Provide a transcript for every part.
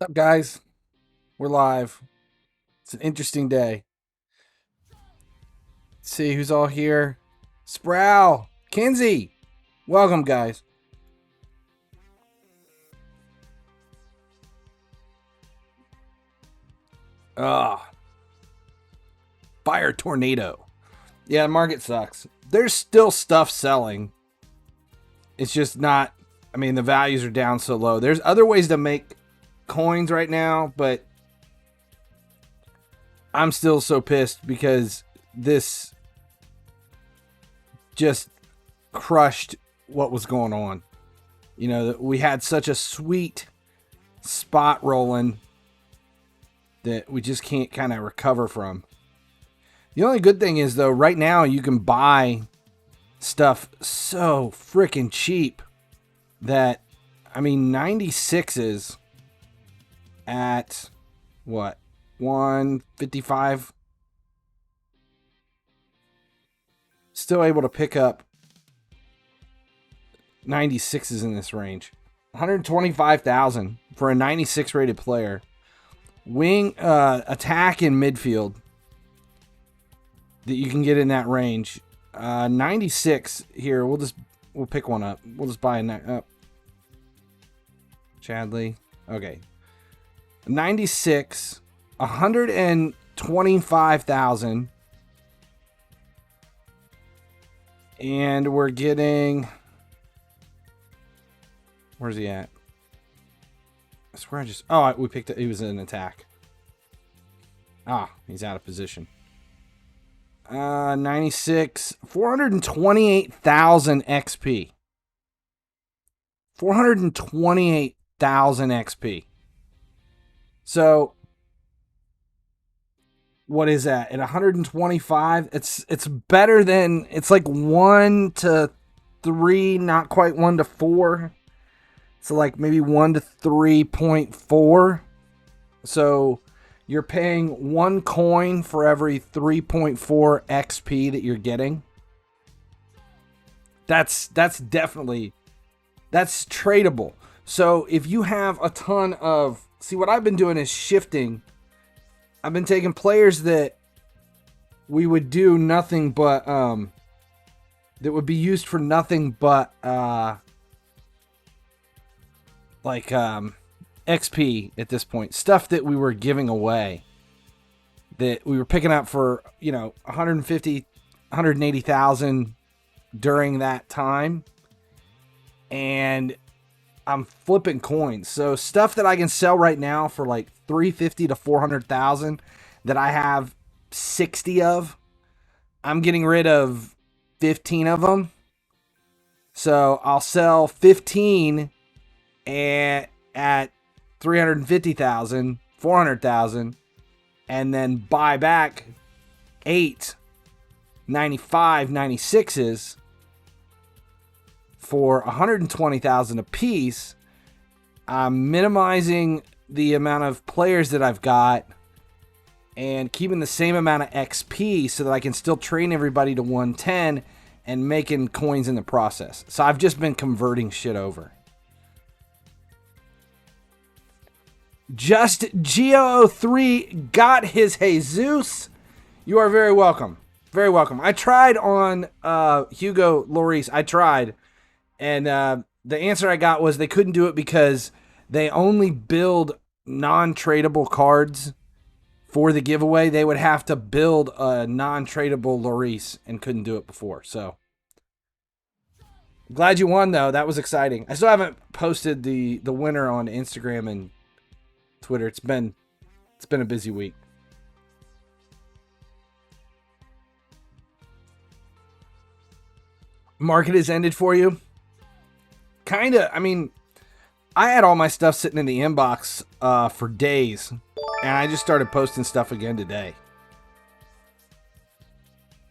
What's up, guys? We're live. It's an interesting day. Let's see who's all here. Sproul, Kinsey, welcome, guys. Ah, fire tornado. Yeah, the market sucks. There's still stuff selling. It's just not. I mean, the values are down so low. There's other ways to make coins right now, but I'm still so pissed because this just crushed what was going on. You know, we had such a sweet spot rolling that we just can't kind of recover from. The only good thing is, though, right now you can buy stuff so freaking cheap that, I mean, 96s at what, 155? Still able to pick up 96s in this range. 125,000 for a 96 rated player. Wing attack in midfield that you can get in that range. 96 here. We'll pick one up. We'll just buy a Chadley. Okay. 96, 125,000. And we're getting, where's he at? I swear we picked it. He was in attack. He's out of position. 96, 428,000 XP. 428,000 XP. So, what is that? At 125, it's better than, it's like 1 to 3, not quite 1 to 4. So like maybe 1 to 3.4. So you're paying 1 coin for every 3.4 XP that you're getting. That's definitely, that's tradable. So if you have a ton of, see, what I've been doing is shifting. I've been taking players that we would do nothing but, that would be used for nothing but, XP at this point. Stuff that we were giving away. That we were picking up for, 150, 180,000 during that time. And I'm flipping coins. So stuff that I can sell right now for like 350 to 400,000 that I have 60 of, I'm getting rid of 15 of them. So I'll sell 15 at 350,000, 400,000, and then buy back 8 95 96s for 120,000 a piece. I'm minimizing the amount of players that I've got and keeping the same amount of XP so that I can still train everybody to 110 and making coins in the process. So I've just been converting shit over. Just Geo03 got his Jesus. You are very welcome. Very welcome. I tried on Hugo Lloris. I tried. And the answer I got was they couldn't do it because they only build non-tradable cards for the giveaway. They would have to build a non-tradable Lloris and couldn't do it before. So glad you won, though. That was exciting. I still haven't posted the winner on Instagram and Twitter. It's been a busy week. Market has ended for you. Kinda. I mean, I had all my stuff sitting in the inbox for days, and I just started posting stuff again today.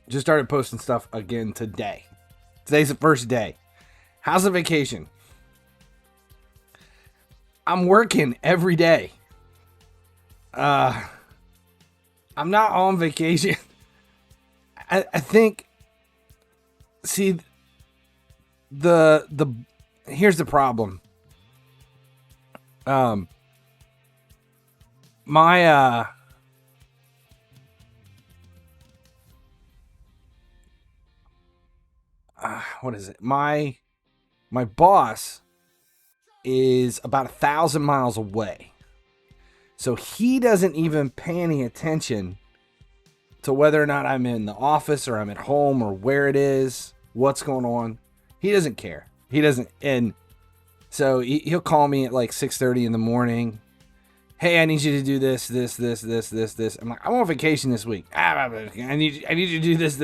Today's the first day. How's the vacation? I'm working every day. I'm not on vacation. I think, see, here's the problem. my what is it? My boss is about 1,000 miles away. So he doesn't even pay any attention to whether or not I'm in the office or I'm at home or where it is, what's going on. He doesn't care. He doesn't. And so he'll call me at like 6:30 in the morning. Hey, I need you to do this. I'm like, I'm on vacation this week. I need you to do this.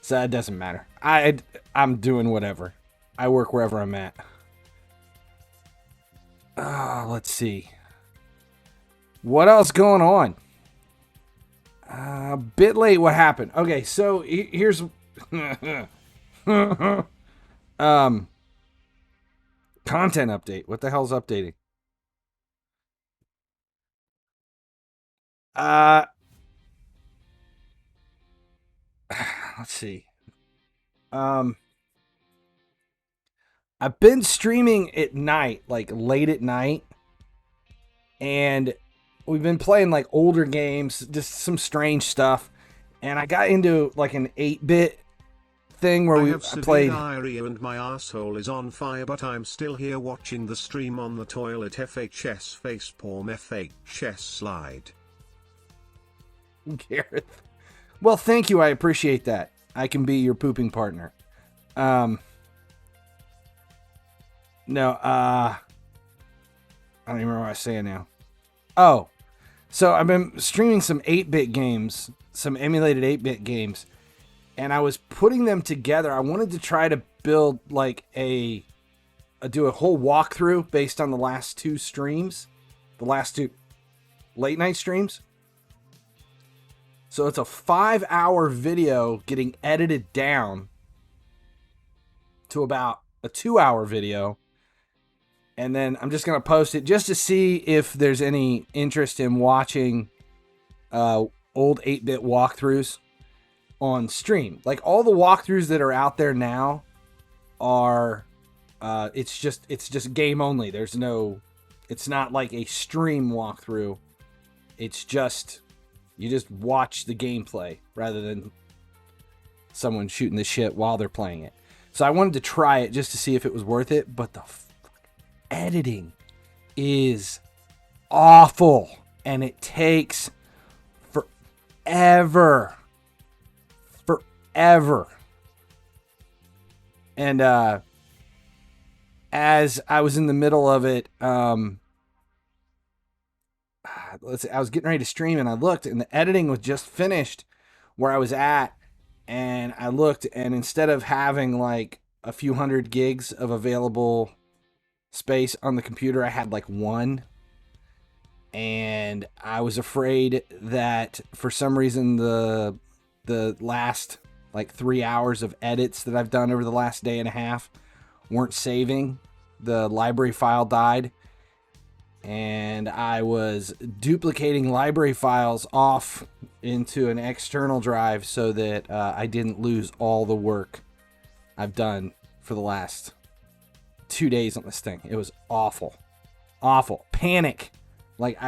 So it doesn't matter. I'm doing whatever. I work wherever I'm at. Let's see. What else going on? A bit late. What happened? Okay, so here's content update. What the hell's updating? Let's see. I've been streaming at night, like late at night, and we've been playing like older games, just some strange stuff. And I got into like an 8-bit thing where I played diarrhea and my asshole is on fire, but I'm still here watching the stream on the toilet. FHS facepalm, FHS slide. Gareth. Well, thank you. I appreciate that. I can be your pooping partner. No, I don't even remember what I was saying now. Oh, so I've been streaming some 8-bit games, some emulated 8-bit games, and I was putting them together. I wanted to try to build like do a whole walkthrough based on the last two streams, the last two late night streams. So it's a 5-hour video getting edited down to about a 2-hour video. And then I'm just going to post it just to see if there's any interest in watching old 8-bit walkthroughs on stream. Like all the walkthroughs that are out there now are, it's just game only. It's not like a stream walkthrough. It's just, you just watch the gameplay rather than someone shooting the shit while they're playing it. So I wanted to try it just to see if it was worth it, but the editing is awful and it takes forever. And as I was in the middle of it, I was getting ready to stream and I looked and the editing was just finished where I was at, and I looked, and instead of having like a few hundred gigs of available space on the computer, I had like 1. And I was afraid that for some reason the last like 3 hours of edits that I've done over the last day and a half weren't saving. The library file died, and I was duplicating library files off into an external drive so that I didn't lose all the work I've done for the last 2 days on this thing. It was awful. Panic. Like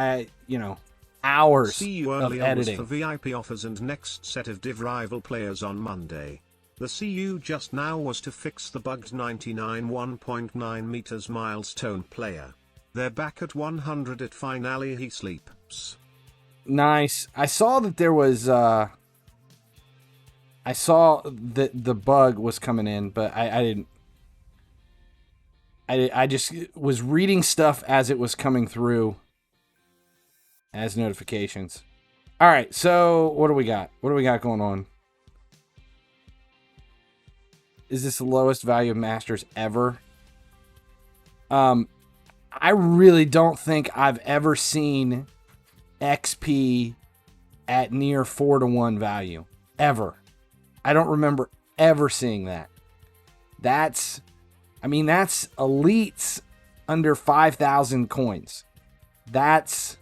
hours See you of early editing. for VIP offers and next set of Div Rival players on Monday. The CU just now was to fix the bugged 99 1.9 meters milestone player. They're back at 100 at FinallyHeSleeps. Nice. I saw that there was I saw that the bug was coming in, but I didn't. I just was reading stuff as it was coming through as notifications. All right, so what do we got? What do we got going on? Is this the lowest value of Masters ever? I really don't think I've ever seen XP at near 4-to-1 value. Ever. I don't remember ever seeing that. That's elites under 5,000 coins. That's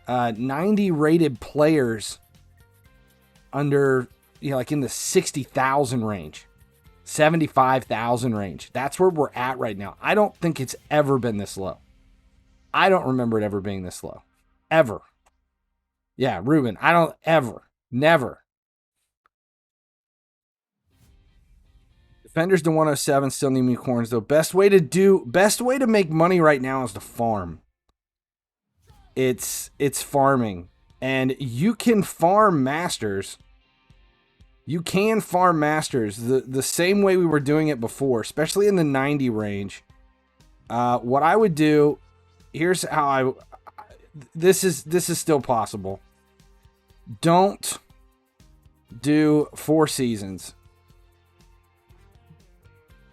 90 rated players under, like in the 60,000 range, 75,000 range. That's where we're at right now. I don't think it's ever been this low. I don't remember it ever being this low. Ever. Yeah, Ruben, I don't ever. Never. Defenders to 107 still need me corns though. Best way to make money right now is to farm. It's farming. And you can farm masters. You can farm masters the same way we were doing it before, especially in the 90 range. What I would do, here's how this is still possible. Don't do 4 seasons.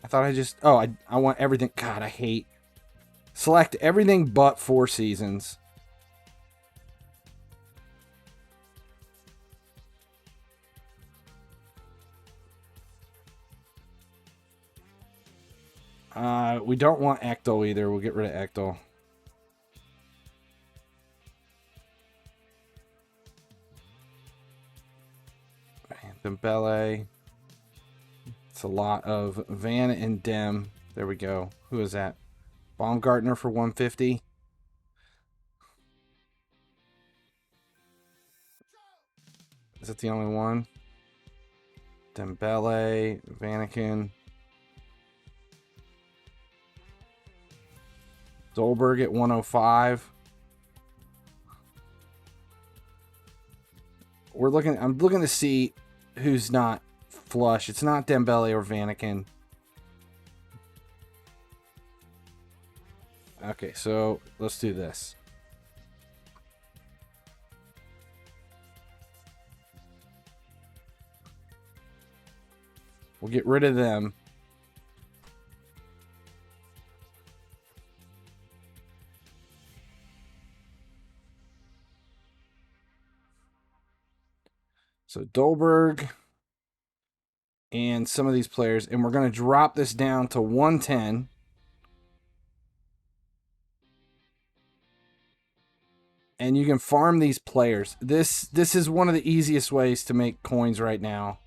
I thought I want everything. God, I hate. Select everything but 4 seasons. We don't want Ecto either. We'll get rid of Ecto. Dembele. It's a lot of Van and Dem. There we go. Who is that? Baumgartner for 150. Is that the only one? Dembele, Vanaken. Dolberg at 105. I'm looking to see who's not flush. It's not Dembele or Vanaken. Okay, so let's do this. We'll get rid of them. So Dolberg and some of these players, and we're going to drop this down to 110. And you can farm these players. This is one of the easiest ways to make coins right now.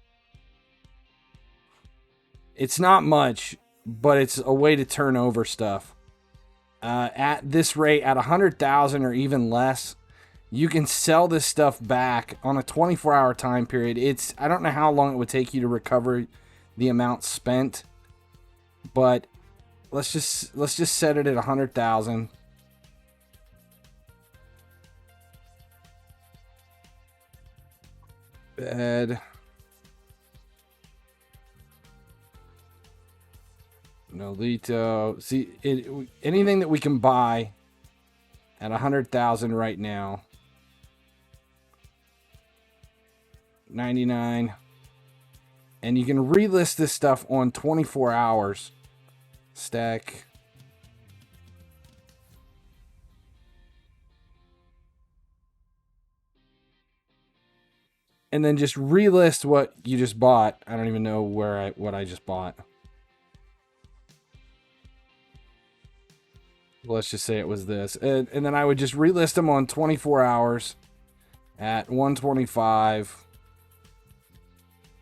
It's not much, but it's a way to turn over stuff. At this rate, at 100,000 or even less, you can sell this stuff back on a 24-hour time period. I don't know how long it would take you to recover the amount spent, but let's just set it at 100,000. Bed. Nolito. See, anything that we can buy at 100,000 right now. 99. And you can relist this stuff on 24 hours. Stack. And then just relist what you just bought. I don't even know what I just bought. Let's just say it was this. And then I would just relist them on 24 hours at 125,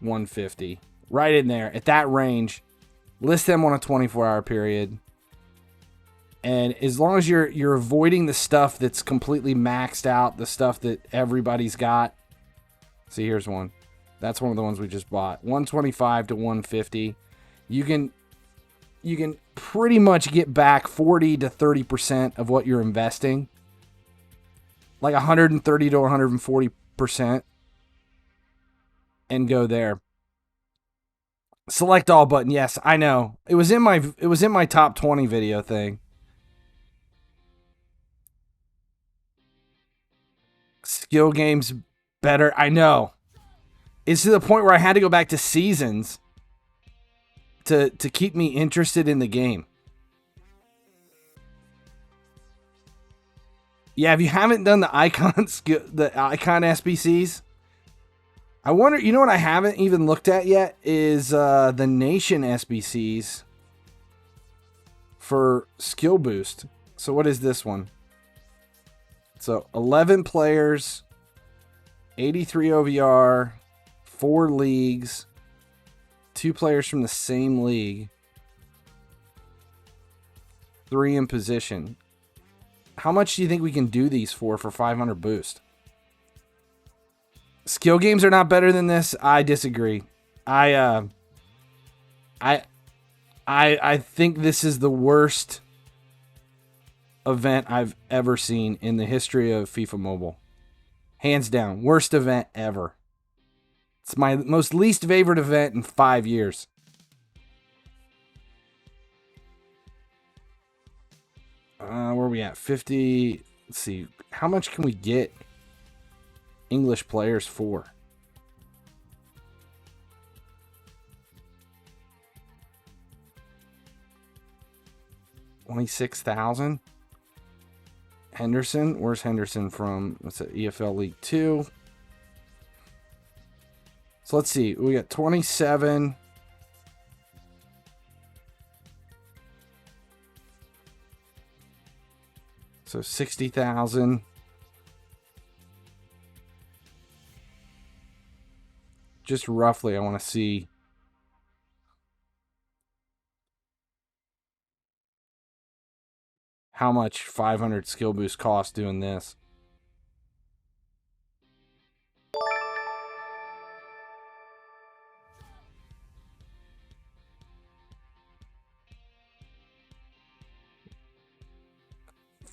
150. Right in there. At that range. List them on a 24-hour period. And as long as you're avoiding the stuff that's completely maxed out, the stuff that everybody's got. See, here's one. That's one of the ones we just bought. 125 to 150. You can pretty much get back 40 to 30% of what you're investing. Like 130 to 140%. And go there. Select all button. Yes, I know. It was in my top 20 video thing. Skill games better. I know. It's to the point where I had to go back to seasons to keep me interested in the game. Yeah, if you haven't done the icon SBCs, I wonder, you know what I haven't even looked at yet is the nation SBCs for skill boost. So what is this one? So 11 players, 83 OVR, 4 leagues, 2 players from the same league, 3 in position. How much do you think we can do these for 500 boost? Skill games are not better than this. I disagree. I think this is the worst event I've ever seen in the history of FIFA Mobile. Hands down, worst event ever. It's my most least favorite event in 5 years. Where are we at? 50. Let's see. How much can we get English players for? $26,000. Henderson. Where's Henderson from? What's it? EFL League 2. So let's see. We got 27. So 60,000. Just roughly, I want to see how much 500 skill boost costs doing this.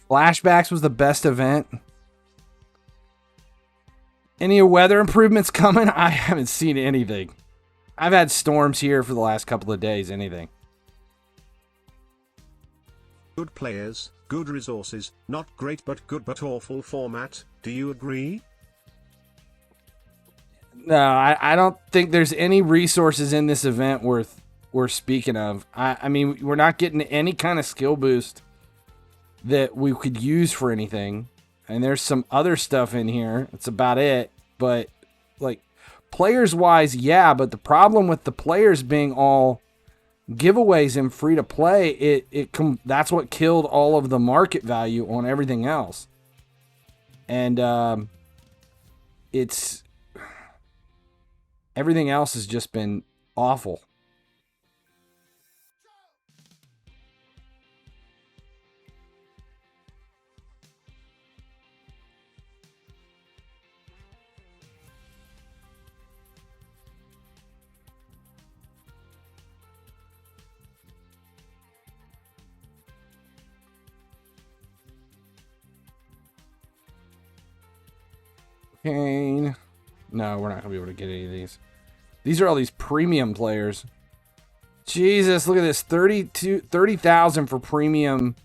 Flashbacks was the best event. Any weather improvements coming? I haven't seen anything. I've had storms here for the last couple of days. Anything. Good players, good resources, not great but good but awful format. Do you agree? No, I don't think there's any resources in this event worth speaking of. I mean, we're not getting any kind of skill boost that we could use for anything. And there's some other stuff in here. That's about it. But, like, players-wise, yeah. But the problem with the players being all giveaways and free-to-play, that's what killed all of the market value on everything else. And it's... everything else has just been awful. Kane. No, we're not going to be able to get any of these. These are all these premium players. Jesus, look at this. 30,000 for premium.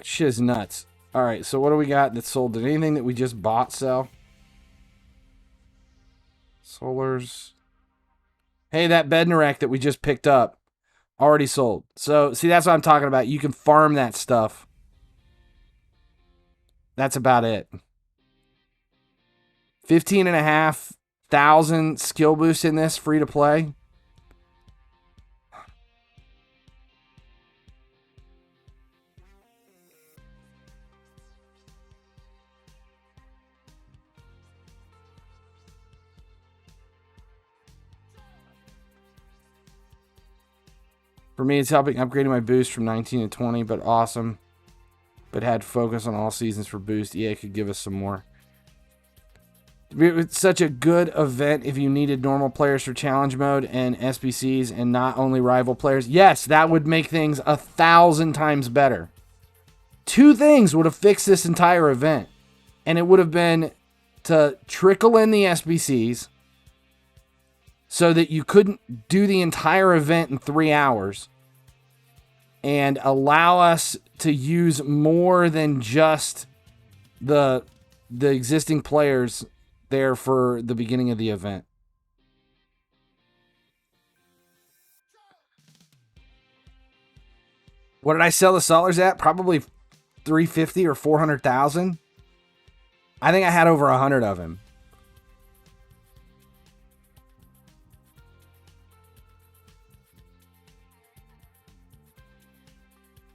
Shit is nuts. All right, so what do we got that's sold? Did anything that we just bought sell? Solars. Hey, that Bednarek that we just picked up already sold. So, see, that's what I'm talking about. You can farm that stuff. That's about it. 15,500 skill boost in this, free to play. For me, it's helping upgrading my boost from 19 to 20, but awesome. But had focus on all seasons for boost. EA could give us some more. It's such a good event if you needed normal players for challenge mode and SBCs and not only rival players. Yes, that would make things 1,000 times better. 2 things would have fixed this entire event. And it would have been to trickle in the SBCs so that you couldn't do the entire event in 3 hours. And allow us to use more than just the existing players there for the beginning of the event. What did I sell the Solars at? Probably 350 or 400,000. I think I had over 100 of him.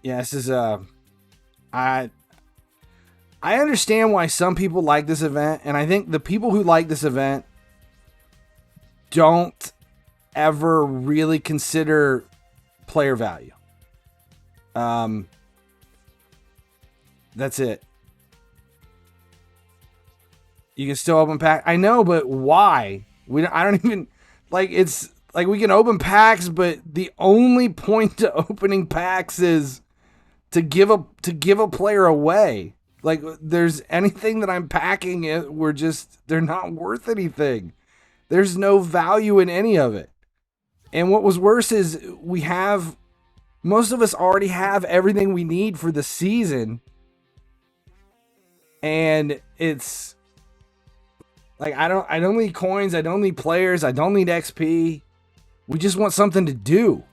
Yeah, this is I understand why some people like this event, and I think the people who like this event don't ever really consider player value. That's it. You can still open pack. I know, but why? I don't even like. It's like we can open packs, but the only point to opening packs is to give a player away. Like, there's anything that I'm packing, they're not worth anything. There's no value in any of it. And what was worse is most of us already have everything we need for the season. And it's like, I don't need coins. I don't need players. I don't need XP. We just want something to do.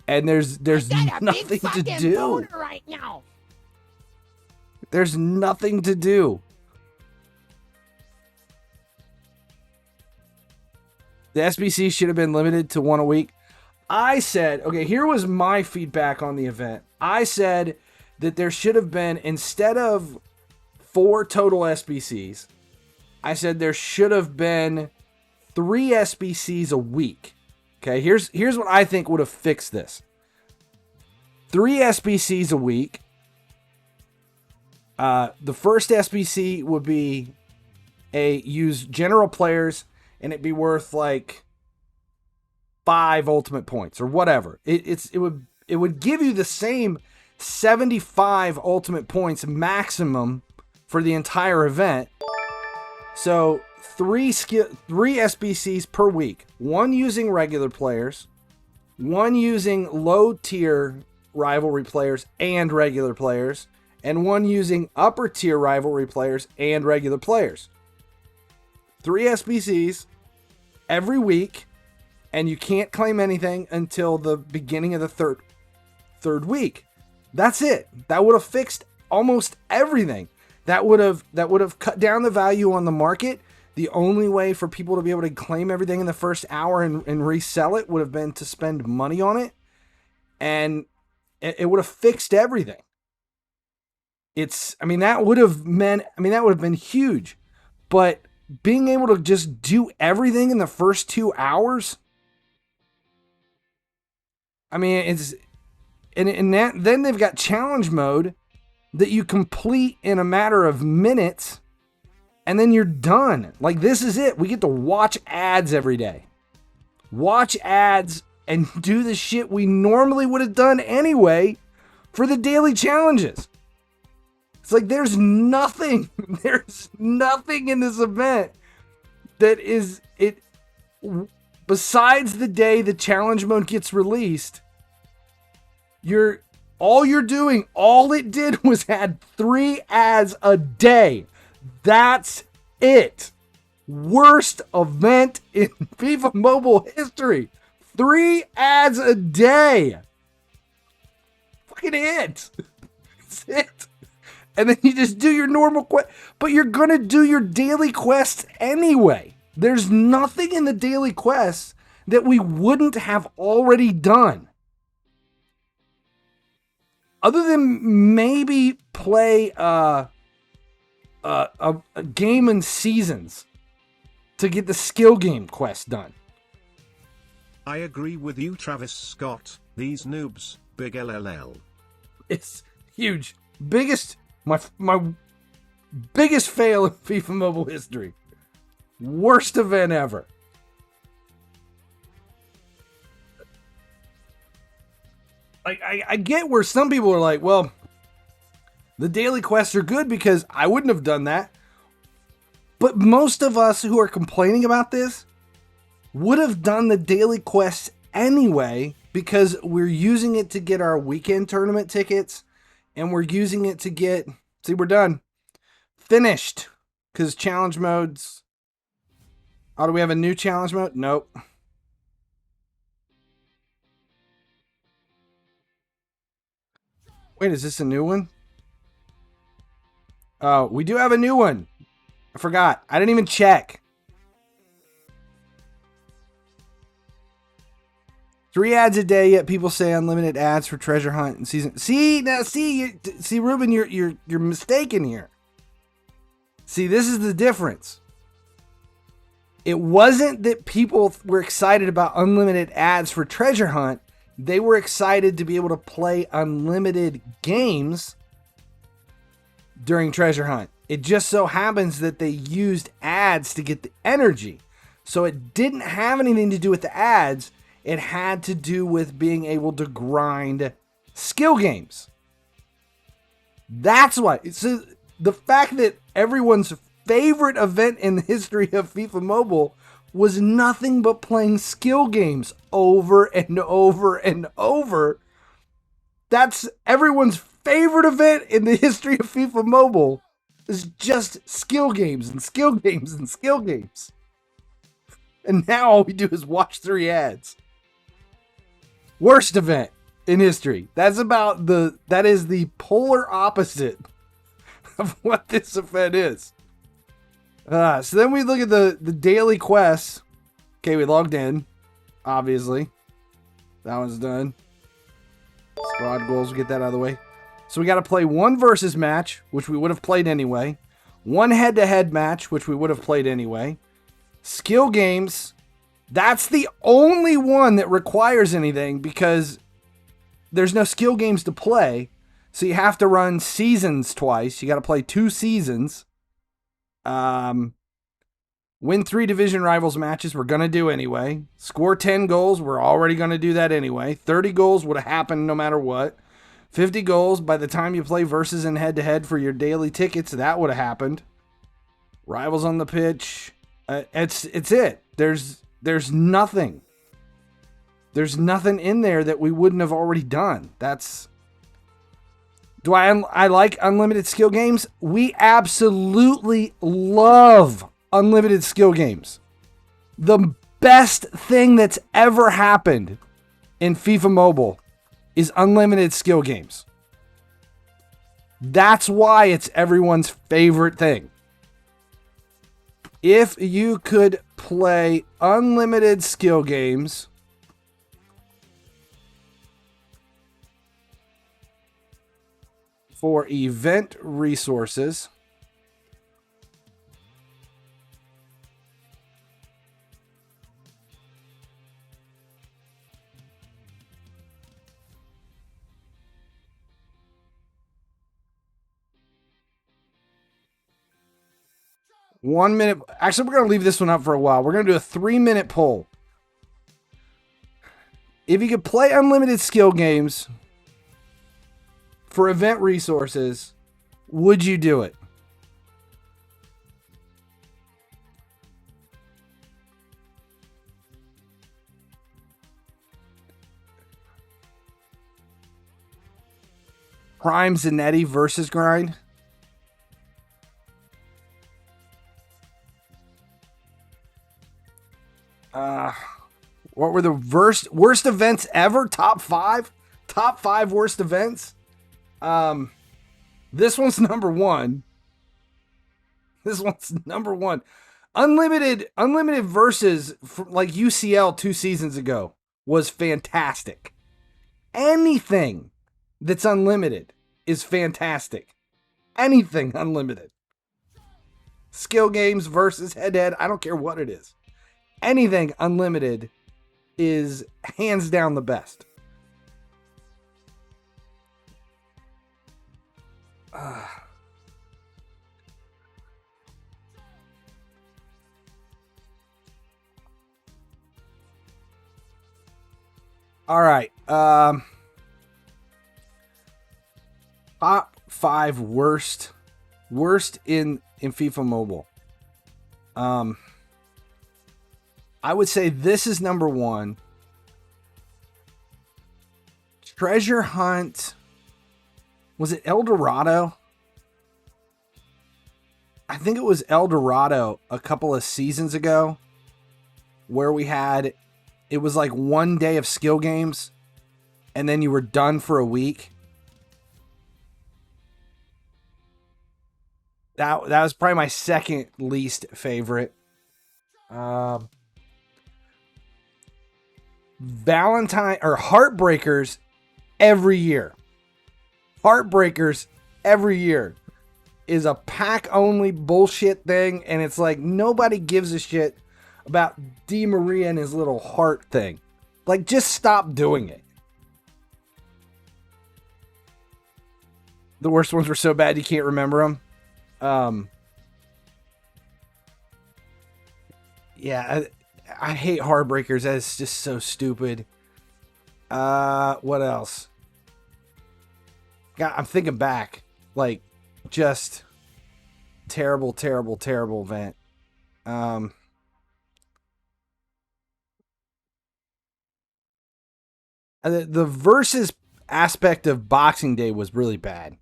And there's nothing to do right now. There's nothing to do. The SBC should have been limited to one a week. I said, okay, here was my feedback on the event. I said that there should have been, instead of 4 total SBCs, I said there should have been 3 SBCs a week. Okay, here's what I think would have fixed this. 3 SBCs a week. The first SBC would be use general players, and it'd be worth like 5 ultimate points or whatever. It would give you the same 75 ultimate points maximum for the entire event. So 3 SBCs per week. 1 using regular players, 1 using low tier rivalry players and regular players, and 1 using upper tier rivalry players and regular players. 3 SBCs every week, and you can't claim anything until the beginning of the third week. That's it. That would have fixed almost everything. That would have cut down the value on the market. The only way for people to be able to claim everything in the first hour and resell it would have been to spend money on it. And it would have fixed everything. That would have been huge. But being able to just do everything in the first 2 hours, then they've got challenge mode that you complete in a matter of minutes, and then you're done. Like, this is it. We get to watch ads every day. Watch ads and do the shit we normally would have done anyway for the daily challenges. It's like there's nothing in this event that is it besides the day the challenge mode gets released. All it did was add 3 ads a day. That's it. Worst event in FIFA Mobile history. 3 ads a day. Fucking it. That's it. And then you just do your normal quest. But you're going to do your daily quests anyway. There's nothing in the daily quests that we wouldn't have already done. Other than maybe play a game in seasons to get the skill game quest done. I agree with you, Travis Scott. These noobs, big LLL. It's huge. My biggest fail in FIFA Mobile history. Worst event ever. I get where some people are like, well, the daily quests are good because I wouldn't have done that. But most of us who are complaining about this would have done the daily quests anyway because we're using it to get our weekend tournament tickets and we're using it to get, we're done. Finished. Because challenge modes. Oh, do we have a new challenge mode? Nope. Wait, is this a new one? Oh, we do have a new one. I forgot. I didn't even check. 3 ads a day, yet people say unlimited ads for treasure hunt and season. See, Ruben, you're mistaken here. See, this is the difference. It wasn't that people were excited about unlimited ads for treasure hunt. They were excited to be able to play unlimited games during Treasure Hunt. It just so happens that they used ads to get the energy. So it didn't have anything to do with the ads. It had to do with being able to grind skill games. That's why. So the fact that everyone's favorite event in the history of FIFA Mobile was nothing but playing skill games over and over and over. That's everyone's favorite event in the history of FIFA Mobile is just skill games and skill games and skill games. And now all we do is watch 3 ads. Worst event in history. That is the polar opposite of what this event is. So then we look at the daily quests. Okay, we logged in, obviously. That one's done. Squad goals, we'll get that out of the way. So we got to play 1 versus match, which we would have played anyway. 1 head-to-head match, which we would have played anyway. Skill games, that's the only one that requires anything because there's no skill games to play. So you have to run seasons twice. You got to play 2 seasons. Win 3 division rivals matches, we're going to do anyway. Score 10 goals, we're already going to do that anyway. 30 goals would have happened no matter what. 50 goals by the time you play versus and head-to-head for your daily tickets, that would have happened. Rivals on the pitch, it's it. There's nothing. There's nothing in there that we wouldn't have already done. Do I like unlimited skill games? We absolutely love unlimited skill games. The best thing that's ever happened in FIFA Mobile is unlimited skill games. That's why it's everyone's favorite thing. If you could play unlimited skill games for event resources, One minute. Actually, we're going to leave this one up for a while. We're going to do a 3-minute poll. If you could play unlimited skill games for event resources, would you do it? Prime Zanetti versus grind. What were the worst events ever? Top 5? Top 5 worst events? This one's number 1. This one's number 1. Unlimited versus like UCL 2 seasons ago was fantastic. Anything that's unlimited is fantastic. Anything unlimited. Skill games versus head-to-head, I don't care what it is. Anything unlimited is hands down the best. All right. Top 5 worst in FIFA Mobile. I would say this is number 1. Treasure Hunt. Was it El Dorado? I think it was El Dorado a couple of seasons ago where it was like 1 day of skill games and then you were done for a week. That was probably my second least favorite. Valentine or Heartbreakers every year. Heartbreakers every year is a pack only bullshit thing, and it's like nobody gives a shit about Di Maria and his little heart thing. Like, just stop doing it. The worst ones were so bad you can't remember them. Yeah, I hate Heartbreakers. That's just so stupid. What else? God, I'm thinking back. Like, just terrible, terrible, terrible event. The versus aspect of Boxing Day was really bad.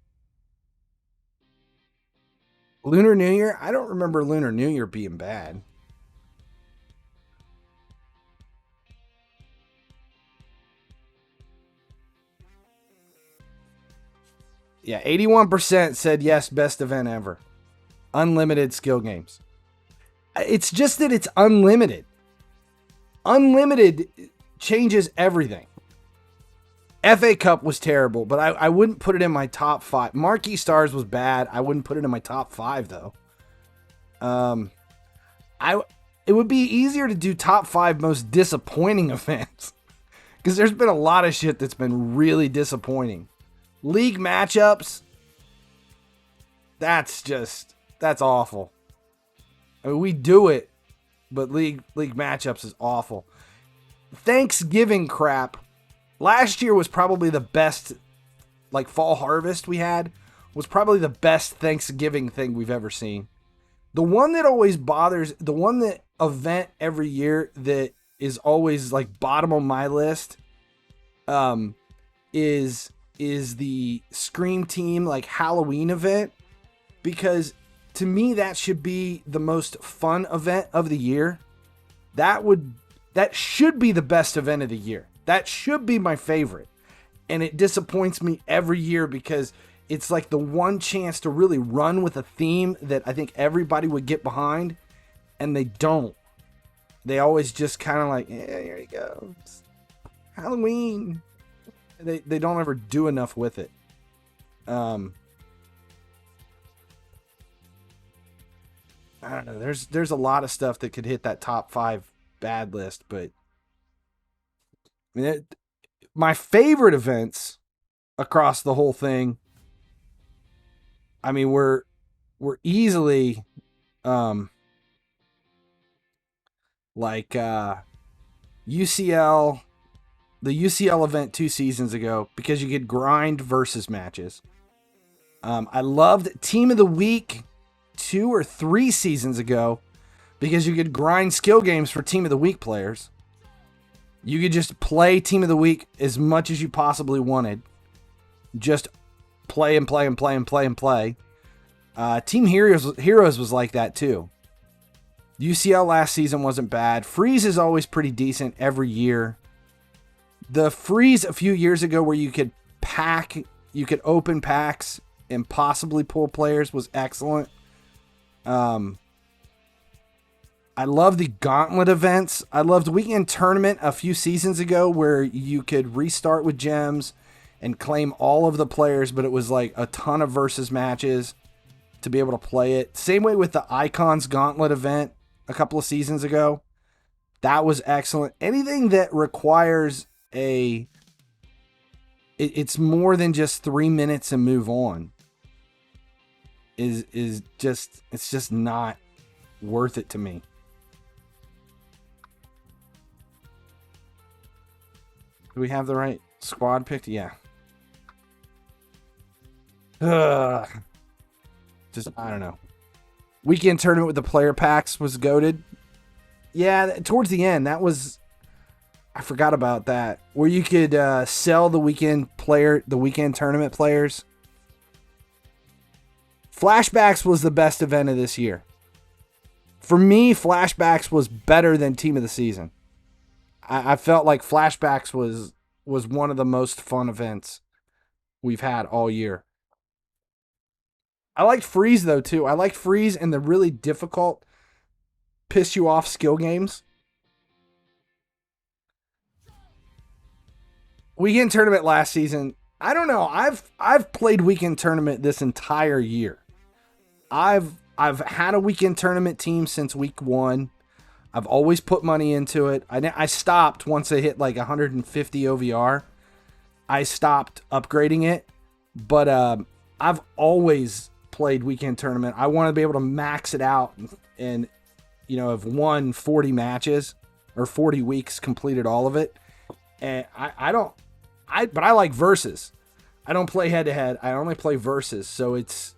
Lunar New Year? I don't remember Lunar New Year being bad. Yeah, 81% said yes, best event ever. Unlimited skill games. It's just that it's unlimited. Unlimited changes everything. FA Cup was terrible, but I wouldn't put it in my top 5. Marquee Stars was bad. I wouldn't put it in my top 5 though. It would be easier to do top 5 most disappointing events because there's been a lot of shit that's been really disappointing. League matchups, that's awful. I mean, we do it, but league matchups is awful. Thanksgiving crap. Last year was probably the best, like Fall Harvest we had, was probably the best Thanksgiving thing we've ever seen. The one that always bothers, the one that event every year that is always like bottom of my list, is the Scream Team like Halloween event, because to me that should be the most fun event of the year. That should be the best event of the year. That should be my favorite. And it disappoints me every year because it's like the one chance to really run with a theme that I think everybody would get behind, and they don't. They always just kind of like, here you go. It's Halloween. They don't ever do enough with it. I don't know. There's a lot of stuff that could hit that top 5 bad list, but I mean, my favorite events across the whole thing, I mean, we're easily UCL, the UCL event 2 seasons ago, because you could grind versus matches. I loved Team of the Week 2 or 3 seasons ago because you could grind skill games for Team of the Week players. You could just play Team of the Week as much as you possibly wanted. Just play and play and play and play and play. Team Heroes was like that too. UCL last season wasn't bad. Freeze is always pretty decent every year. The Freeze a few years ago where you could open packs and possibly pull players was excellent. I love the Gauntlet events. I loved Weekend Tournament a few seasons ago where you could restart with gems and claim all of the players, but it was like a ton of versus matches to be able to play it. Same way with the Icons Gauntlet event a couple of seasons ago. That was excellent. Anything that requires it's more than just 3 minutes and move on is just not worth it to me. Do we have the right squad picked? Yeah. I don't know. Weekend Tournament with the player packs was goated. Yeah, towards the end, I forgot about that. Where you could sell the weekend tournament players. Flashbacks was the best event of this year. For me, Flashbacks was better than Team of the Season. I felt like Flashbacks was one of the most fun events we've had all year. I liked Freeze, though, too. I liked Freeze and the really difficult, piss you off skill games. Weekend Tournament last season, I don't know. I've played Weekend Tournament this entire year. I've had a Weekend Tournament team since week 1. I've always put money into it. I stopped once I hit like 150 OVR. I stopped upgrading it. But I've always played weekend tournament. I want to be able to max it out and have won 40 matches or 40 weeks, completed all of it. And but I like versus. I don't play head to head. I only play versus. So it's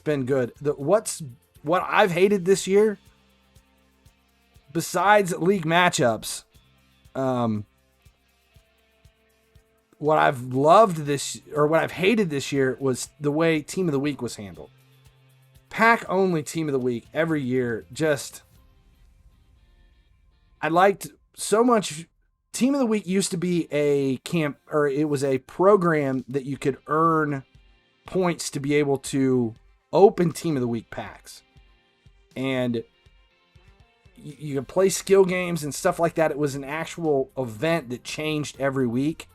been good. What I've hated this year, besides league matchups, what I've hated this year was the way Team of the Week was handled. Pack only Team of the Week every year. I liked so much. Team of the Week used to be it was a program that you could earn points to be able to open Team of the Week packs. And you could play skill games and stuff like that. It was an actual event that changed every week.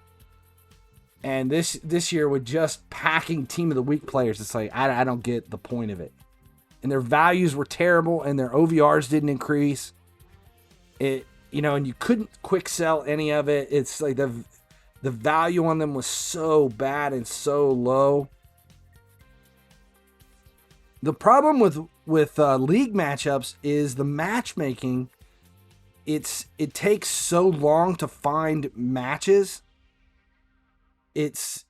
And this year with just packing Team of the Week players, it's like, I don't get the point of it. And their values were terrible, and their OVRs didn't increase. And you couldn't quick sell any of it. It's like the value on them was so bad and so low. The problem with league matchups is the matchmaking. It takes so long to find matches. It's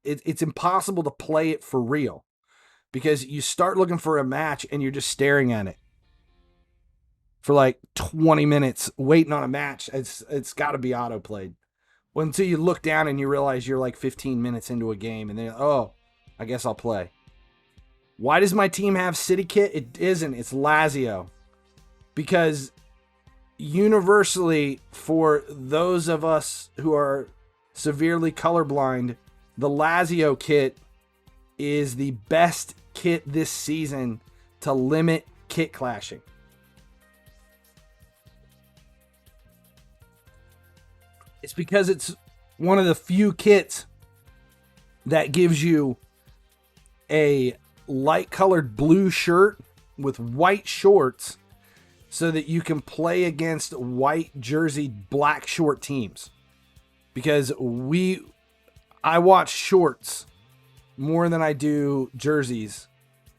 impossible to play it for real, because you start looking for a match and you're just staring at it for like 20 minutes waiting on a match. It's got to be auto played. Well, until you look down and you realize you're like 15 minutes into a game, and then I guess I'll play. Why does my team have City Kit? It isn't. It's Lazio. Because universally, for those of us who are severely colorblind, the Lazio kit is the best kit this season to limit kit clashing. It's because it's one of the few kits that gives you a light colored blue shirt with white shorts so that you can play against white jersey black short teams. Because I watch shorts more than I do jerseys.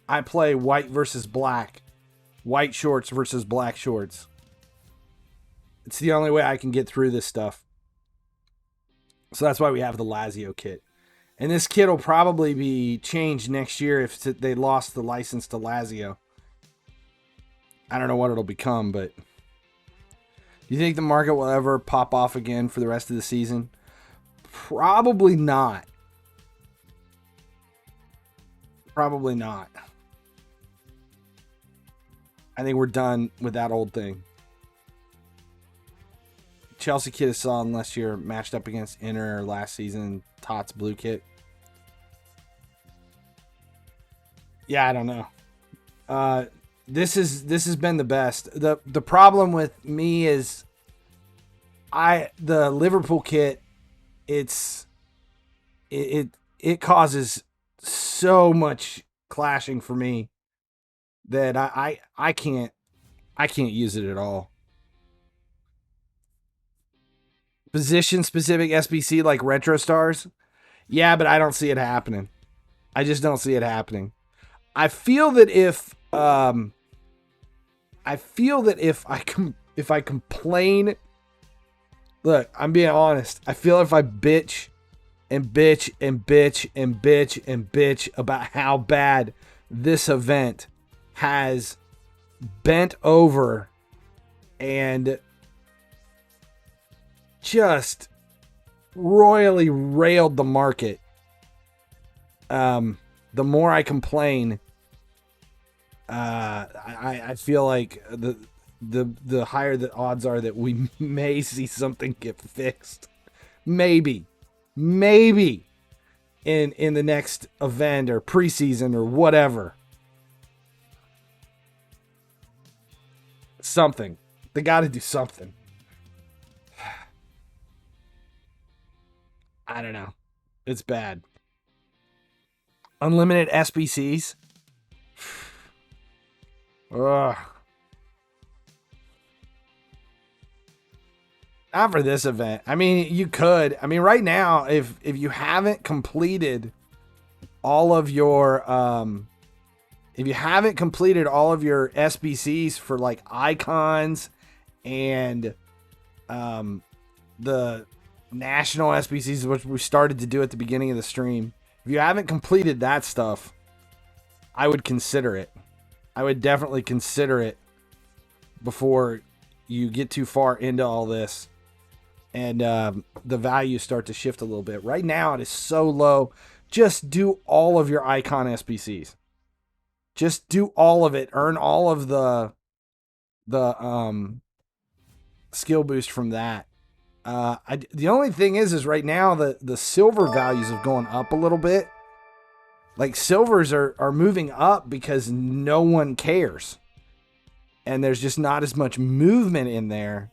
I play white versus black, white shorts versus black shorts. It's the only way I can get through this stuff. So that's why we have the Lazio kit. And this kit will probably be changed next year if they lost the license to Lazio. I don't know what it'll become, but do you think the market will ever pop off again for the rest of the season? Probably not. Probably not. I think we're done with that old thing. Chelsea kit is solid unless you're matched up against Inter last season. Tots blue kit. Yeah, I don't know. This has been the best. The problem with me is the Liverpool kit. It causes so much clashing for me that I can't use it at all. Position specific SBC like Retro Stars, yeah, but I don't see it happening. I just don't see it happening. I feel that if I complain, look, I'm being honest. I feel if I bitch and bitch and bitch and bitch and bitch about how bad this event has bent over and just royally railed the market, the more I complain, I feel like the higher the odds are that we may see something get fixed. Maybe in the next event or preseason or whatever. Something. They got to do something. I don't know. It's bad. Unlimited SBCs. Ugh. Not for this event. I mean, you could. I mean, right now, if you haven't completed all of your if you haven't completed all of your SBCs for like icons and the national SBCs, which we started to do at the beginning of the stream, if you haven't completed that stuff, I would consider it. I would definitely consider it before you get too far into all this and the values start to shift a little bit. Right now it is so low. Just do all of your icon SBCs. Just do all of it. Earn all of the skill boost from that. The only thing is right now the silver values have gone up a little bit. Like silvers are moving up because no one cares. And there's just not as much movement in there.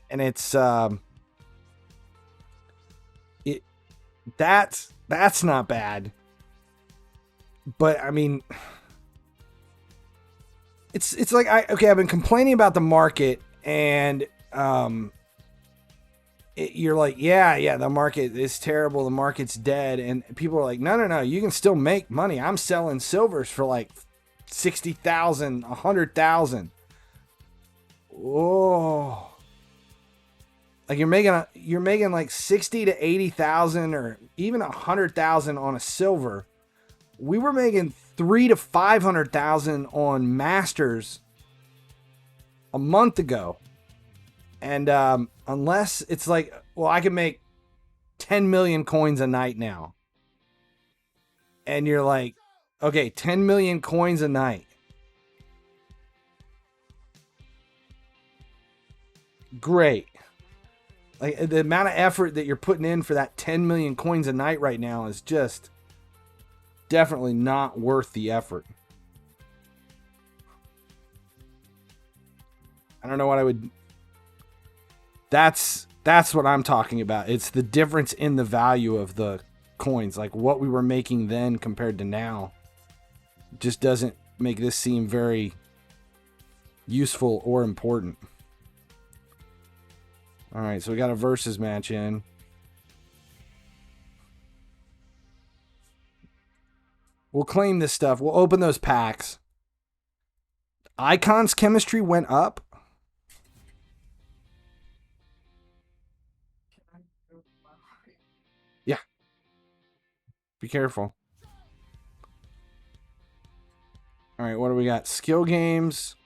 And it's that's not bad. But I mean, it's like I've been complaining about the market, and you're like, yeah, the market is terrible, the market's dead, and people are like, no, you can still make money. I'm selling silvers for like 60,000, 100,000. Oh, like you're making like 60 to 80,000 or even 100,000 on a silver. We were making 300,000 to 500,000 on Masters a month ago. And unless it's like, well, I can make 10 million coins a night now. And you're like, okay, 10 million coins a night. Great. Like the amount of effort that you're putting in for that 10 million coins a night right now is just definitely not worth the effort. I don't know what I would. That's what I'm talking about. It's the difference in the value of the coins. Like what we were making then compared to now just doesn't make this seem very useful or important. All right, so we got a versus match in. We'll claim this stuff. We'll open those packs. Icons chemistry went up. Yeah. Be careful. All right, what do we got? Skill games,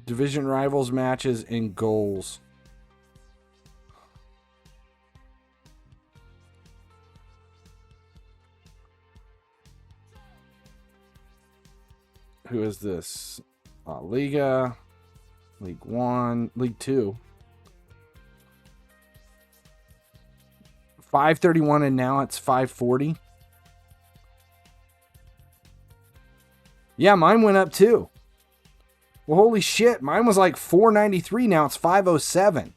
division rivals matches, and goals. Who is this? Liga, League 1, League 2. 531 and now it's 540. Yeah, mine went up too. Well, holy shit. Mine was like 493. Now it's 507.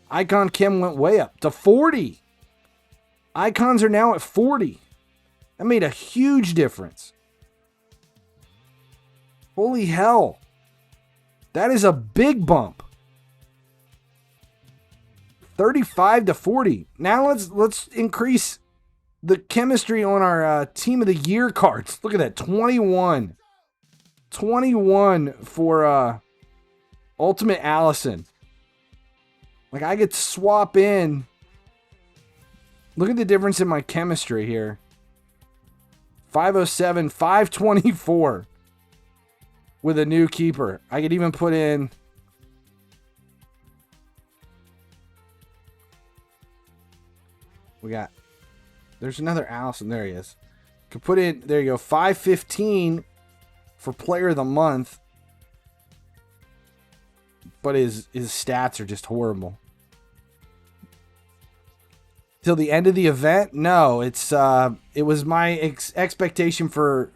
Icon Chem went way up to 40. Icons are now at 40. That made a huge difference. Holy hell. That is a big bump. 35 to 40. Now let's increase the chemistry on our team of the year cards. Look at that. 21. 21 for Ultimate Allison. Like I could swap in. Look at the difference in my chemistry here. 507, 524. With a new keeper. I could even put in. We got. There's another Allison. There he is. Could put in. There you go. 515 for player of the month. But his stats are just horrible. Till the end of the event? No, it was my expectation for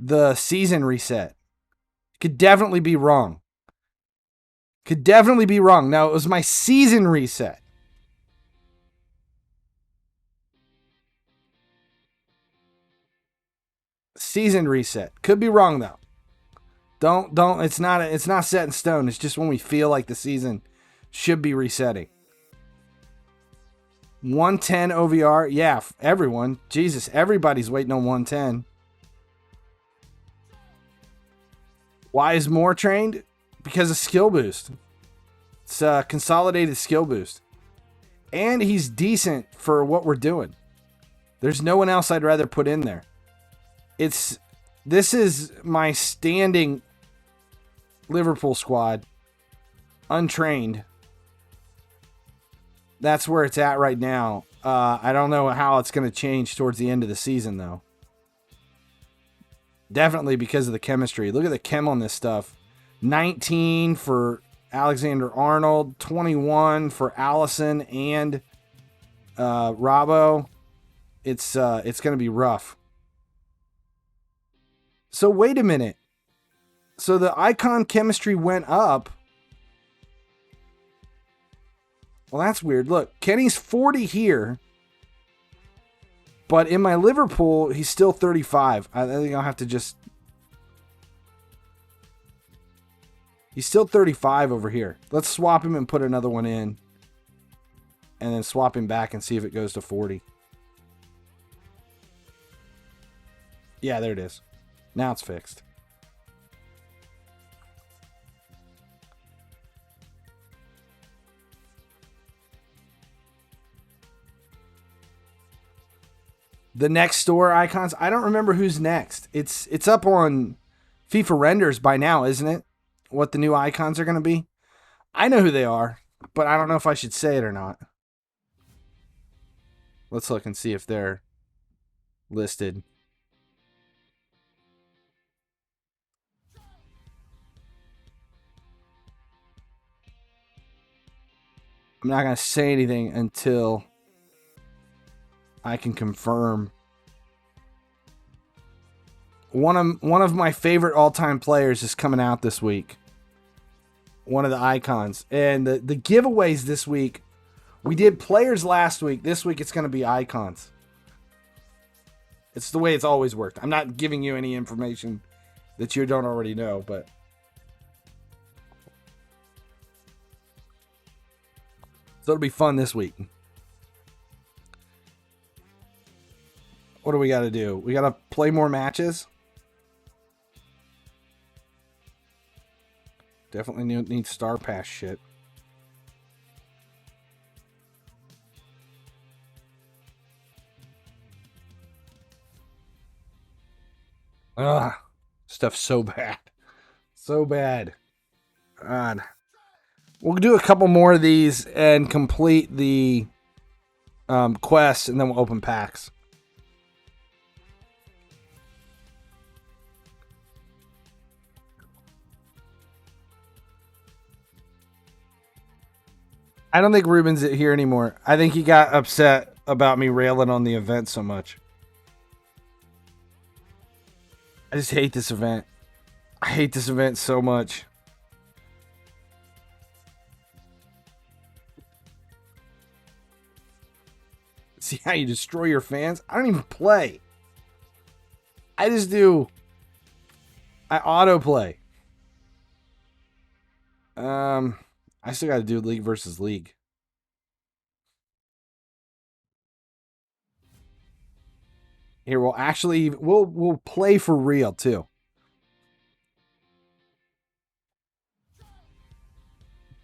the season reset. Could definitely be wrong. No, it was my season reset. Season reset. Could be wrong though. Don't it's not set in stone. It's just when we feel like the season should be resetting. 110 OVR. Yeah, everyone. Jesus, everybody's waiting on 110. Why is Moore trained? Because of skill boost. It's a consolidated skill boost. And he's decent for what we're doing. There's no one else I'd rather put in there. This is my standing Liverpool squad. Untrained. That's where it's at right now. I don't know how it's going to change towards the end of the season, though. Definitely because of the chemistry. Look at the chem on this stuff. 19 for Alexander-Arnold, 21 for Allison and Robbo. It's going to be rough. So wait a minute. So the icon chemistry went up. Well, that's weird. Look, Kenny's 40 here. But in my Liverpool, he's still 35. I think I'll have to just... He's still 35 over here. Let's swap him and put another one in. And then swap him back and see if it goes to 40. Yeah, there it is. Now it's fixed. The next store icons, I don't remember who's next. It's up on FIFA renders by now, isn't it? What the new icons are going to be? I know who they are, but I don't know if I should say it or not. Let's look and see if they're listed. I'm not going to say anything until I can confirm. One of my favorite all-time players is coming out this week. One of the icons. And the giveaways this week, we did players last week. This week it's going to be icons. It's the way it's always worked. I'm not giving you any information that you don't already know, but so it'll be fun this week. What do we got to do? We got to play more matches. Definitely need Star Pass shit. Ugh. Stuff's so bad. So bad. God. We'll do a couple more of these and complete the quests, and then we'll open packs. I don't think Ruben's here anymore. I think he got upset about me railing on the event so much. I just hate this event. I hate this event so much. See how you destroy your fans? I don't even play. I just do. I autoplay. I still got to do League versus League. Here, we'll play for real too.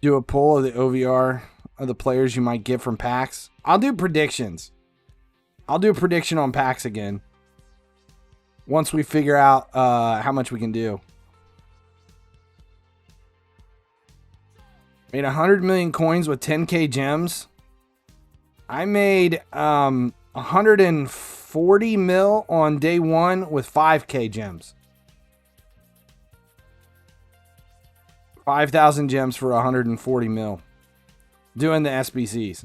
Do a poll of the OVR of the players you might get from packs. I'll do predictions. I'll do a prediction on packs again. Once we figure out how much we can do. Made 100 million coins with 10k gems. I made 140 mil on day one with 5k gems. 5,000 gems for 140 mil. Doing the SBCs.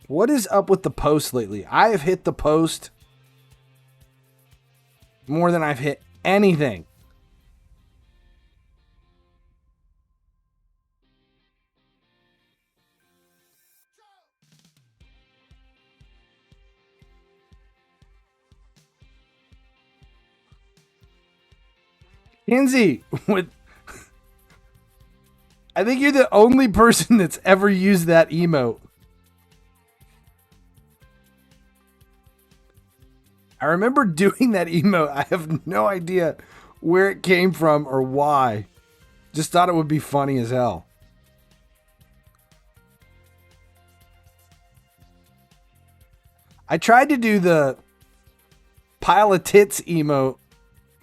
What is up with the post lately? I have hit the post more than I've hit anything. Kinsey, I think you're the only person that's ever used that emote. I remember doing that emote. I have no idea where it came from or why. Just thought it would be funny as hell. I tried to do the pile of tits emote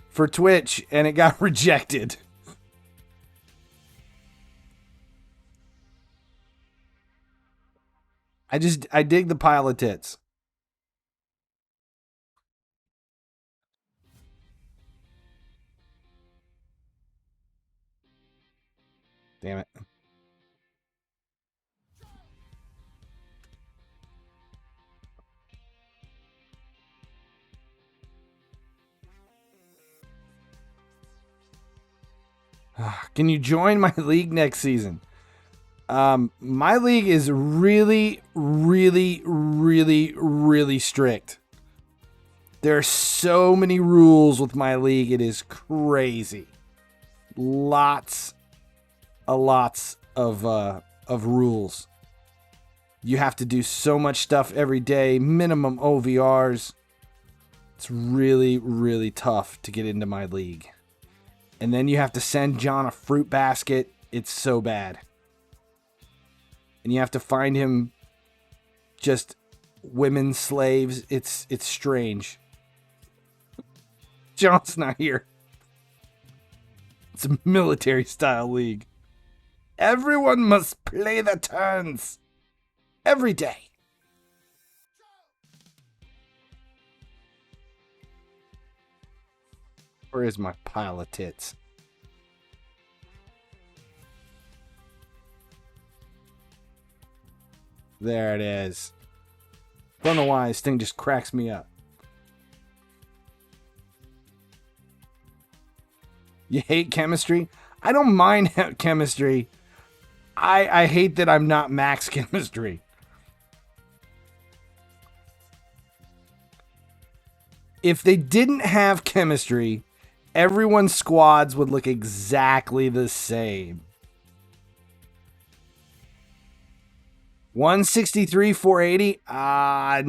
for Twitch and it got rejected. I dig the pile of tits. Damn it. Can you join my league next season? My league is really, really, really, really strict. There are so many rules with my league. It is crazy. Lots of rules. You have to do so much stuff every day. Minimum OVRs. It's really, really tough to get into my league. And then you have to send John a fruit basket. It's so bad. And you have to find him just women slaves. It's strange. John's not here. It's a military style league. Everyone must play the turns. Every day. Where is my pile of tits? There it is. Don't know why this thing just cracks me up. You hate chemistry? I don't mind chemistry. I hate that I'm not max chemistry. If they didn't have chemistry, everyone's squads would look exactly the same. 163, 480?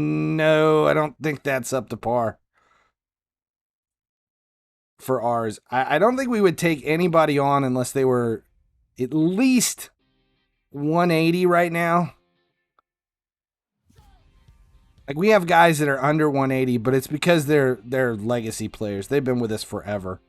No, I don't think that's up to par for ours. I don't think we would take anybody on unless they were at least 180 right now. Like, we have guys that are under 180, but it's because they're legacy players. They've been with us forever.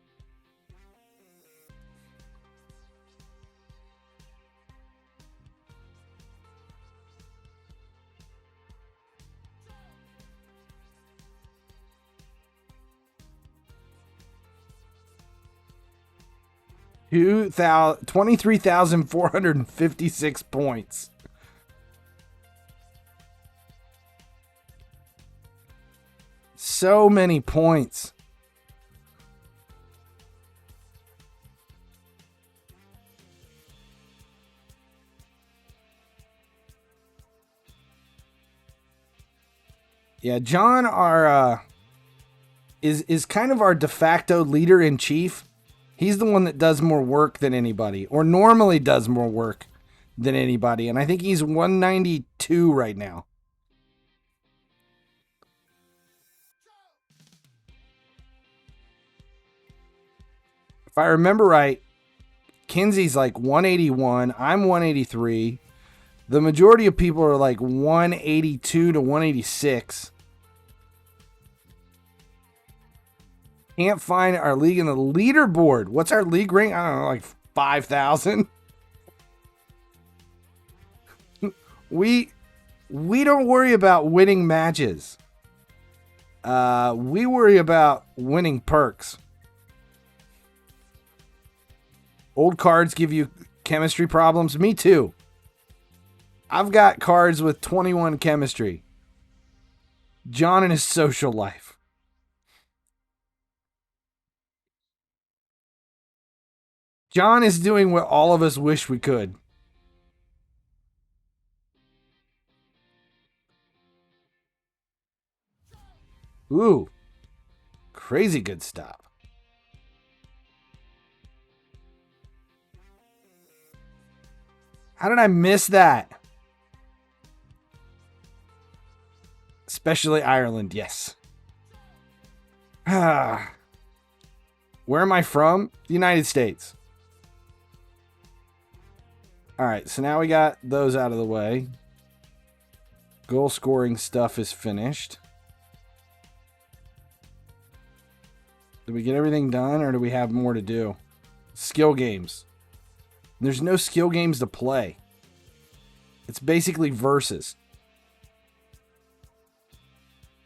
$23,456 points. So many points. Yeah, John, is kind of our de facto leader in chief. He's the one that does more work than anybody, or normally does more work than anybody, and I think he's 192 right now. If I remember right, Kinsey's like 181. I'm 183. The majority of people are like 182 to 186. Can't find our league in the leaderboard. What's our league rank? I don't know, like 5,000. We don't worry about winning matches. We worry about winning perks. Old cards give you chemistry problems. Me too. I've got cards with 21 chemistry. John and his social life. John is doing what all of us wish we could. Ooh. Crazy good stuff. How did I miss that? Especially Ireland, yes. Where am I from? The United States. All right, so now we got those out of the way. Goal scoring stuff is finished. Did we get everything done, or do we have more to do? Skill games. There's no skill games to play. It's basically versus.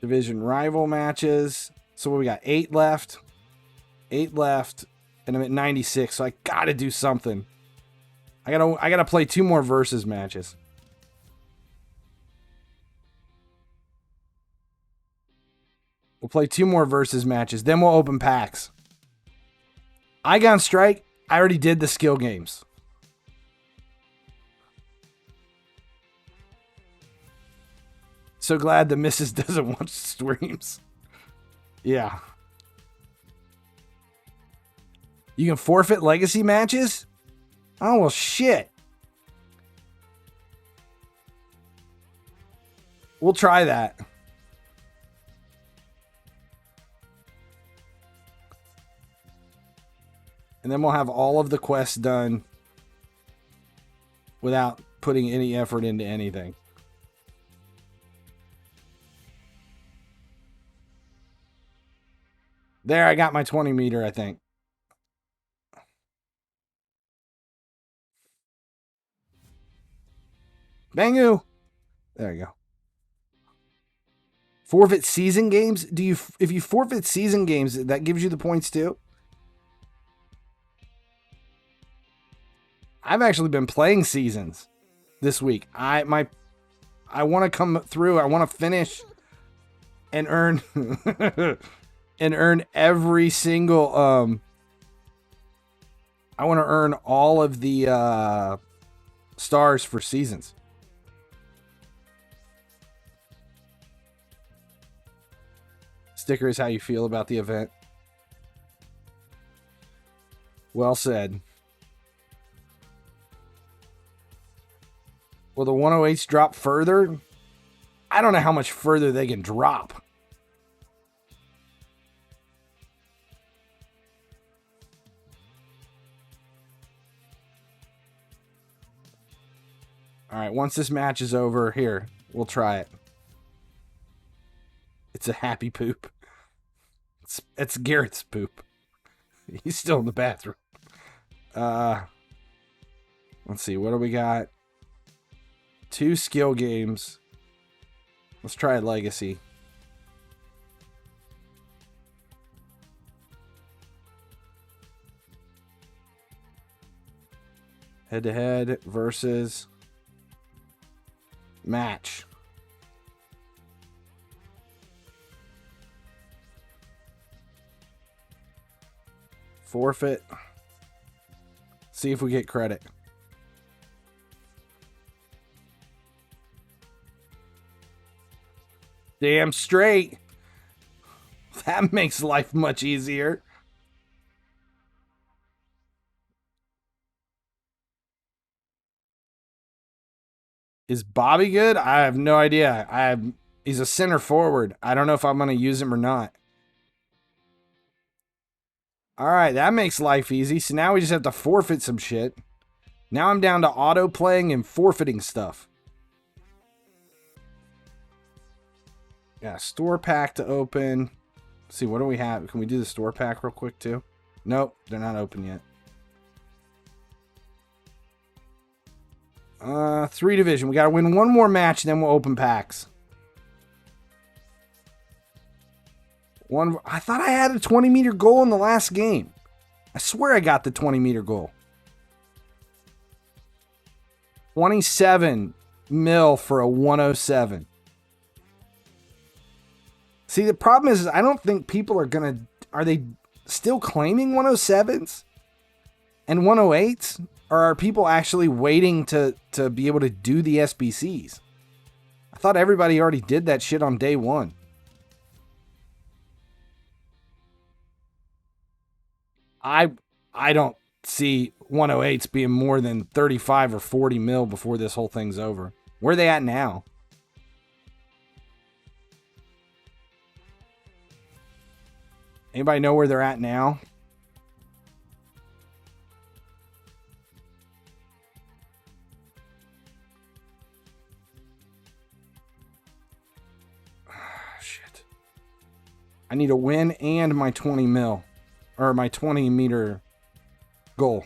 Division rival matches. So what we got? 8 left. 8 left. And I'm at 96, so I gotta do something. I gotta play 2 more versus matches. We'll play 2 more versus matches. Then we'll open packs. Igon Strike, I already did the skill games. So glad the missus doesn't watch streams. Yeah. You can forfeit legacy matches? Oh, well, shit. We'll try that. And then we'll have all of the quests done without putting any effort into anything. There, I got my 20 meter, I think. Bangu! There you go. Forfeit season games? If you forfeit season games, that gives you the points too? I've actually been playing seasons this week. I want to come through. I want to finish and earn and earn every single I want to earn all of the stars for seasons. Sticker is how you feel about the event. Well said. Will the 108s drop further? I don't know how much further they can drop. All right, once this match is over, here, we'll try it. It's a happy poop. It's Garrett's poop. He's still in the bathroom. Let's see, what do we got? 2 skill games. Let's try Legacy. Head-to-head versus match. Forfeit. See if we get credit. Damn straight. That makes life much easier. Is Bobby good? I have no idea. He's a center forward. I don't know if I'm going to use him or not. All right, that makes life easy. So now we just have to forfeit some shit. Now I'm down to auto playing and forfeiting stuff. Yeah, store pack to open. Let's see, what do we have? Can we do the store pack real quick too? Nope, they're not open yet. 3 division. We got to win 1 more match, then we'll open packs. I thought I had a 20-meter goal in the last game. I swear I got the 20-meter goal. 27 mil for a 107. See, the problem is I don't think people are going to... Are they still claiming 107s and 108s? Or are people actually waiting to be able to do the SBCs? I thought everybody already did that shit on day 1. I don't see 108s being more than 35 or 40 mil before this whole thing's over. Where are they at now? Anybody know where they're at now? Shit. I need a win and my 20 mil. Or my 20 meter goal.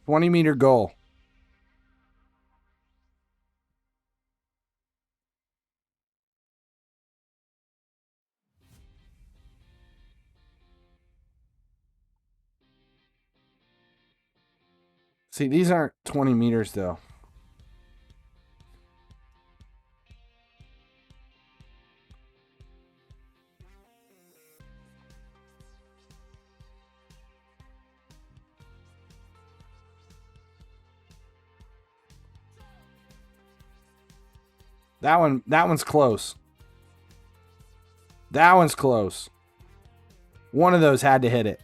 $20-meter goal. See, these aren't 20 meters, though. That one's close. That one's close. One of those had to hit it.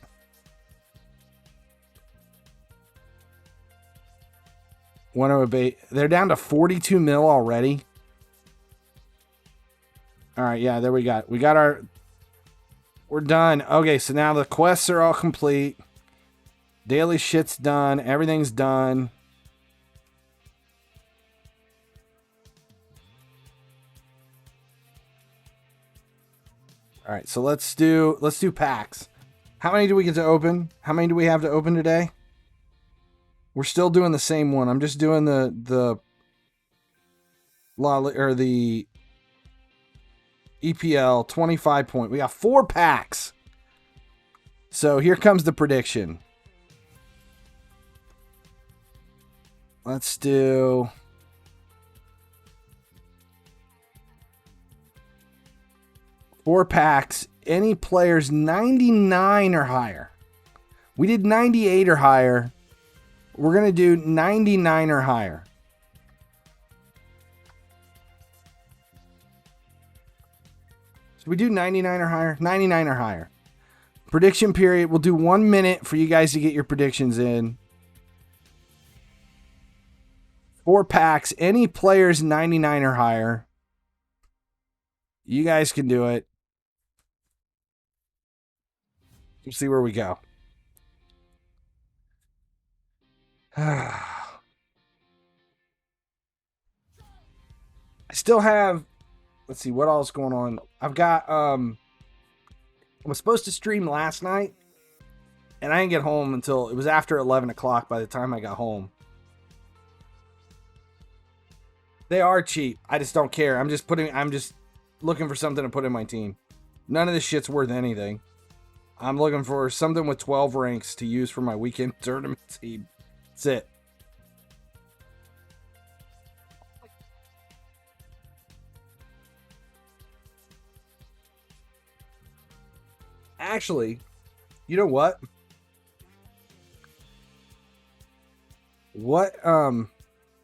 They're down to 42 mil already. All right, yeah, there we got. We're done. Okay, so now the quests are all complete. Daily shit's done. Everything's done. All right, so let's do packs. How many do we get to open? How many do we have to open today? We're still doing the same one. I'm just doing the EPL 25 point. We got 4 packs. So here comes the prediction. Let's do 4 packs. Any players 99 or higher. We did 98 or higher. We're going to do 99 or higher. So we do 99 or higher? 99 or higher. Prediction period. We'll do 1 minute for you guys to get your predictions in. 4 packs. Any players 99 or higher. You guys can do it. We'll see where we go. I still have, let's see what else is going on. I've got I was supposed to stream last night and I didn't get home until it was after 11 o'clock by the time I got home. They are cheap. I just don't care. I'm just looking for something to put in my team. None of this shit's worth anything. I'm looking for something with 12 ranks to use for my weekend tournament team. That's it. Actually, you know what?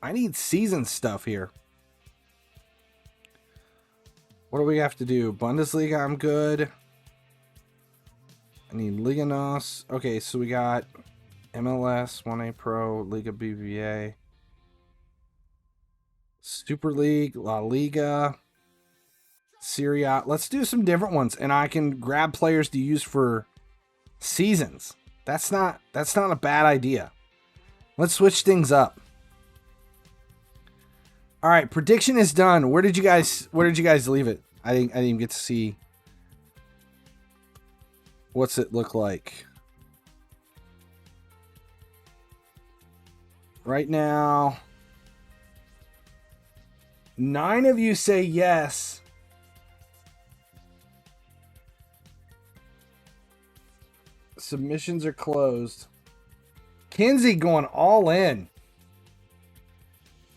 I need season stuff here. What do we have to do? Bundesliga, I'm good. I need Liga NOS. Okay, so we got MLS, 1A Pro, Liga BBA, Super League, La Liga, Serie A. Let's do some different ones, and I can grab players to use for seasons. That's not a bad idea. Let's switch things up. All right, prediction is done. Where did you guys leave it? I didn't even get to see. What's it look like? Right now, 9 of you say yes. Submissions are closed. Kinsey going all in.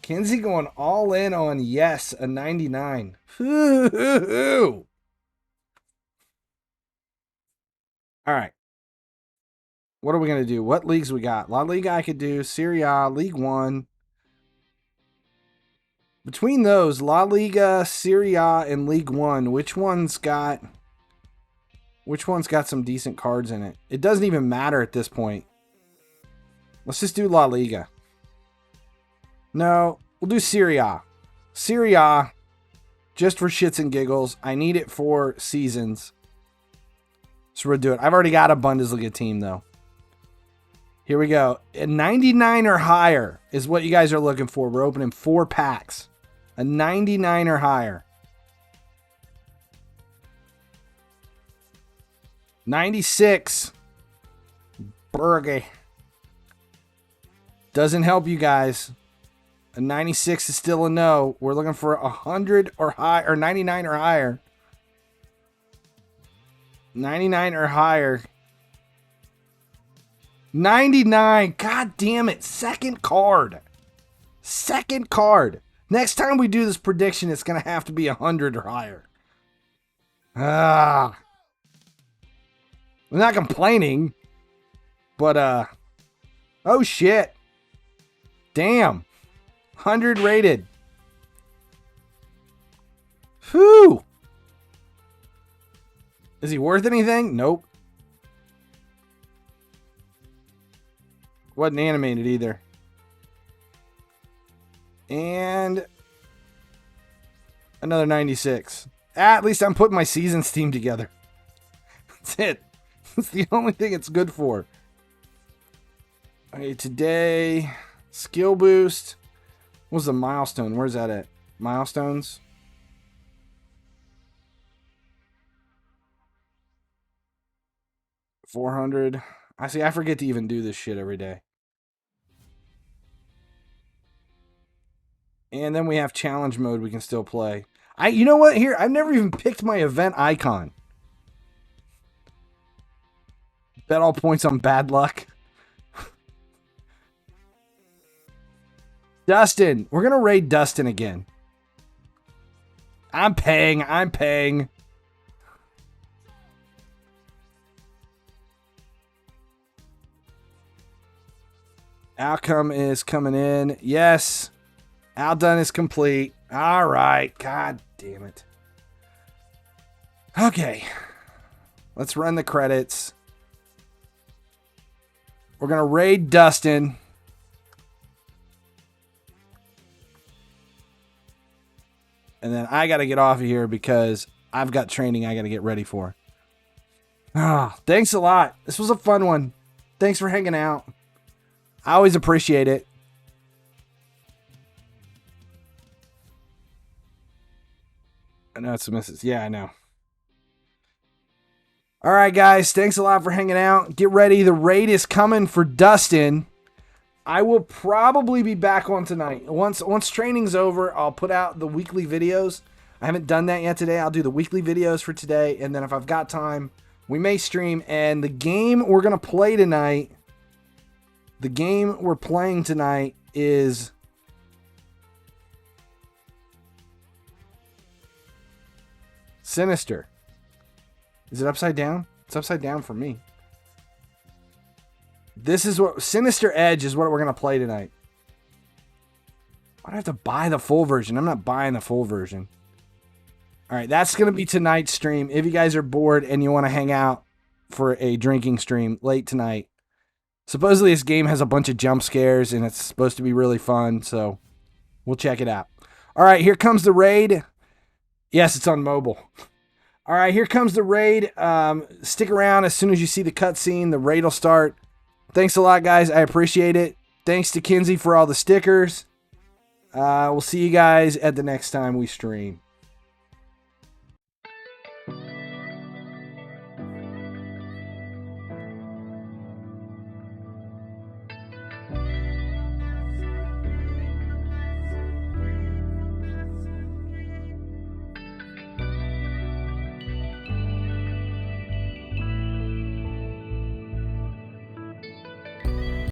Kinsey going all in on yes, a 99. All right. What are we going to do? What leagues we got? La Liga I could do. Serie A, League One. Between those, La Liga, Serie A, and League One, which one's got some decent cards in it? It doesn't even matter at this point. Let's just do La Liga. No, we'll do Serie A. Serie A, just for shits and giggles. I need it for seasons. So we'll do it. I've already got a Bundesliga team, though. Here we go. A 99 or higher is what you guys are looking for. We're opening 4 packs. A 99 or higher. 96. Berge. Doesn't help you guys. A 96 is still a no. We're looking for 100 or high, or 99 or higher. 99 or higher. 99. God damn it. Second card. Second card. Next time we do this prediction, it's going to have to be 100 or higher. I'm not complaining. But, oh shit. Damn. 100 rated. Whew. Is he worth anything? Nope. Wasn't animated either. And another 96. At least I'm putting my seasons team together. That's it. That's the only thing it's good for. Okay, today, skill boost. What's the milestone? Where's that at? Milestones? $400. I see. I forget to even do this shit every day. And then we have challenge mode we can still play. You know what? Here, I've never even picked my event icon. Bet all points on bad luck. Dustin. We're going to raid Dustin again. I'm paying. Outcome is coming in. Yes. Outdone is complete. All right. God damn it. Okay. Let's run the credits. We're going to raid Dustin. And then I got to get off of here because I've got training I got to get ready for. Thanks a lot. This was a fun one. Thanks for hanging out. I always appreciate it. I know it's a message. Yeah, I know. All right, guys. Thanks a lot for hanging out. Get ready. The raid is coming for Dustin. I will probably be back on tonight. Once training's over, I'll put out the weekly videos. I haven't done that yet today. I'll do the weekly videos for today. And then if I've got time, we may stream. And the game we're going to play tonight, the game we're playing tonight is Sinister. Is it upside down? It's upside down for me. This is what Sinister Edge is what we're going to play tonight. Why do I have to buy the full version? I'm not buying the full version. All right, that's going to be tonight's stream. If you guys are bored and you want to hang out for a drinking stream late tonight. Supposedly this game has a bunch of jump scares and it's supposed to be really fun, so we'll check it out. All right, here comes the raid. Yes, it's on mobile. All right, here comes the raid. Stick around. As soon as you see the cutscene, the raid will start. Thanks a lot, guys. I appreciate it. Thanks to Kinsey for all the stickers. We'll see you guys at the next time we stream.